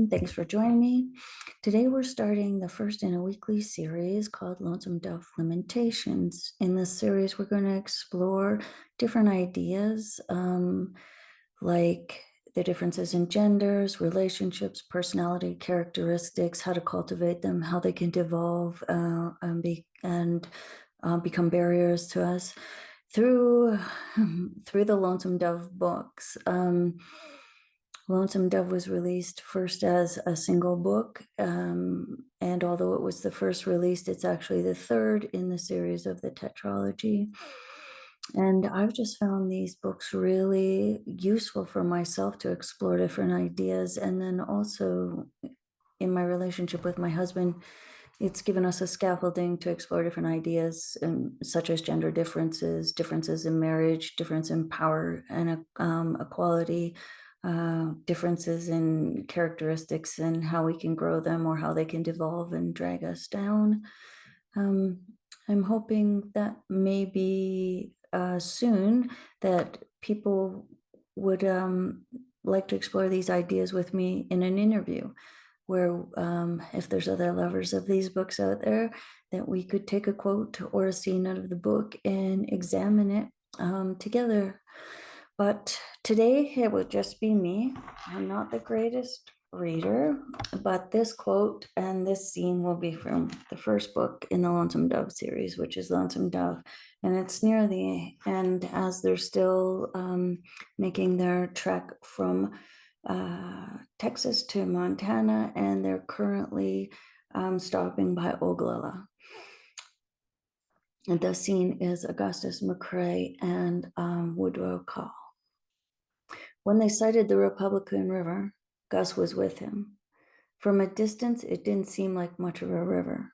welcome. Thanks for joining me. Today we're starting the first in a weekly series called Lonesome Dove LIMIN-tations. In this series, we're going to explore different ideas like the differences in genders, relationships, personality, characteristics, how to cultivate them, how they can devolve and become barriers to us through the Lonesome Dove books. Lonesome Dove was released first as a single book, and although it was the first released, it's actually the third in the series of the tetralogy. And I've just found these books really useful for myself to explore different ideas. And then also in my relationship with my husband, it's given us a scaffolding to explore different ideas, such as gender differences, differences in marriage, difference in power and equality, differences in characteristics and how we can grow them or how they can devolve and drag us down. I'm hoping that maybe soon that people would like to explore these ideas with me in an interview, where if there's other lovers of these books out there, that we could take a quote or a scene out of the book and examine it together. But today it will just be me. I'm not the greatest reader, but this quote and this scene will be from the first book in the Lonesome Dove series, which is Lonesome Dove. And it's near the end as they're still making their trek from Texas to Montana, and they're currently stopping by Oglala. And the scene is Augustus McCrae and Woodrow Call. When they sighted the Republican River, Gus was with him. From a distance, it didn't seem like much of a river.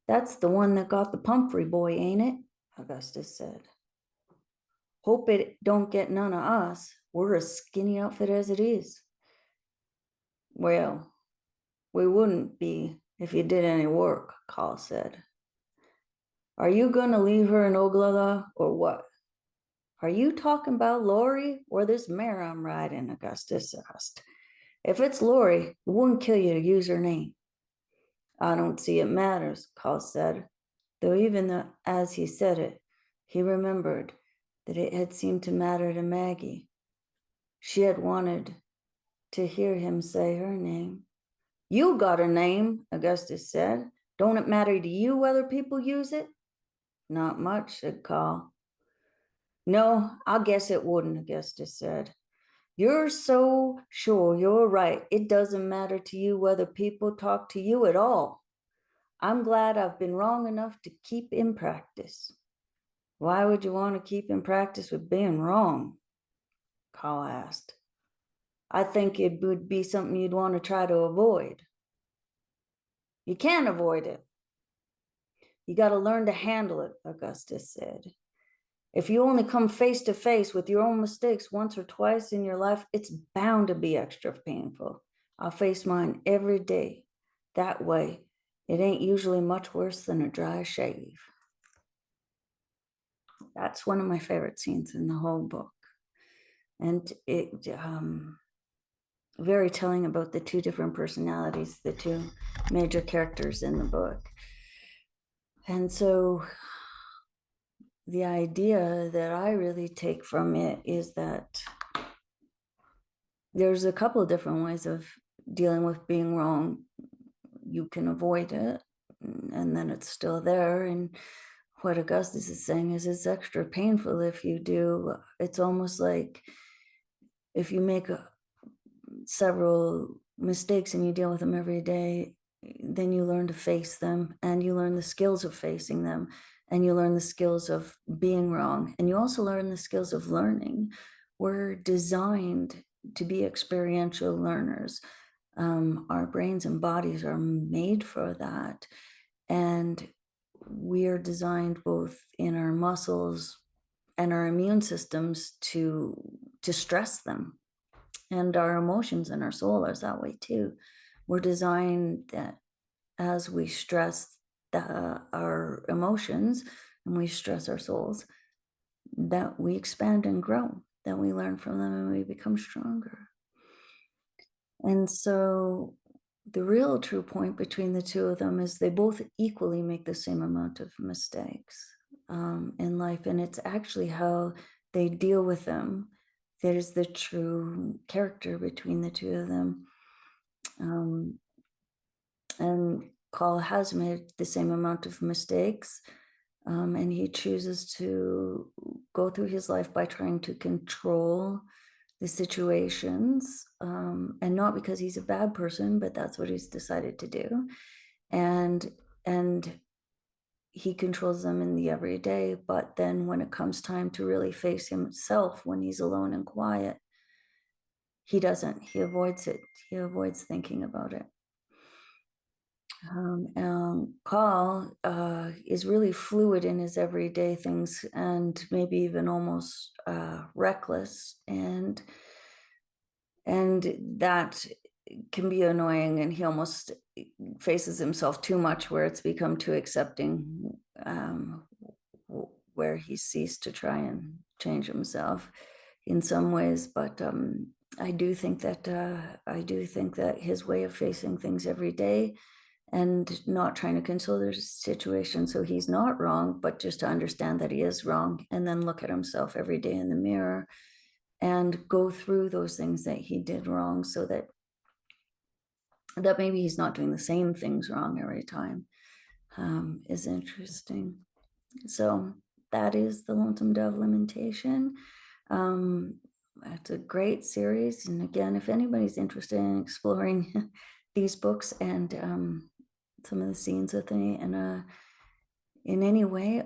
"That's the one that got the Pumphrey boy, ain't it?" Augustus said. "Hope it don't get none of us. We're a skinny outfit as it is." "Well, we wouldn't be if you did any work," Call said. "Are you going to leave her in Oglala or what?" "Are you talking about Lori or this mare I'm riding?" Augustus asked. "If it's Lori, it wouldn't kill you to use her name." "I don't see it matters," Call said, though even as he said it, he remembered that it had seemed to matter to Maggie. She had wanted to hear him say her name. "You got a name," Augustus said. "Don't it matter to you whether people use it?" "Not much," said Call. "No, I guess it wouldn't," Augustus said. "You're so sure you're right. It doesn't matter to you whether people talk to you at all. I'm glad I've been wrong enough to keep in practice." "Why would you want to keep in practice with being wrong?" Call asked. "I think it would be something you'd want to try to avoid." "You can't avoid it. You got to learn to handle it," Augustus said. "If you only come face to face with your own mistakes once or twice in your life, it's bound to be extra painful. I face mine every day. That way, it ain't usually much worse than a dry shave." That's one of my favorite scenes in the whole book. And it very telling about the two different personalities, the two major characters in the book. And so the idea that I really take from it is that there's a couple of different ways of dealing with being wrong. You can avoid it, and then it's still there. And what Augustus is saying is it's extra painful if you do. It's almost like if you make several mistakes and you deal with them every day, then you learn to face them, and you learn the skills of facing them, and you learn the skills of being wrong, and you also learn the skills of learning. We're designed to be experiential learners. Our brains and bodies are made for that, and we are designed both in our muscles and our immune systems to stress them, and our emotions and our soul is that way too. We're designed that as we stress our emotions and we stress our souls, that we expand and grow, that we learn from them and we become stronger. And so the real true point between the two of them is they both equally make the same amount of mistakes in life. And it's actually how they deal with them that is the true character between the two of them. Um, and Carl has made the same amount of mistakes, and he chooses to go through his life by trying to control the situations, and not because he's a bad person, but that's what he's decided to do. And and he controls them in the everyday, but then when it comes time to really face himself, when he's alone and quiet, he doesn't. He avoids it. He avoids thinking about it. And Carl is really fluid in his everyday things and maybe even almost reckless, and that can be annoying. And he almost faces himself too much, where it's become too accepting, where he ceased to try and change himself in some ways. But I do think that his way of facing things every day and not trying to console the situation so he's not wrong, but just to understand that he is wrong, and then look at himself every day in the mirror and go through those things that he did wrong, so that maybe he's not doing the same things wrong every time, is interesting. So that is the Lonesome Dove Limitation. Um, it's a great series. And again, if anybody's interested in exploring these books and some of the scenes with me in any way,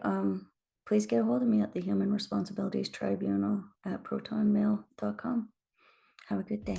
please get a hold of me at the Human Responsibilities Tribunal at protonmail.com. Have a good day.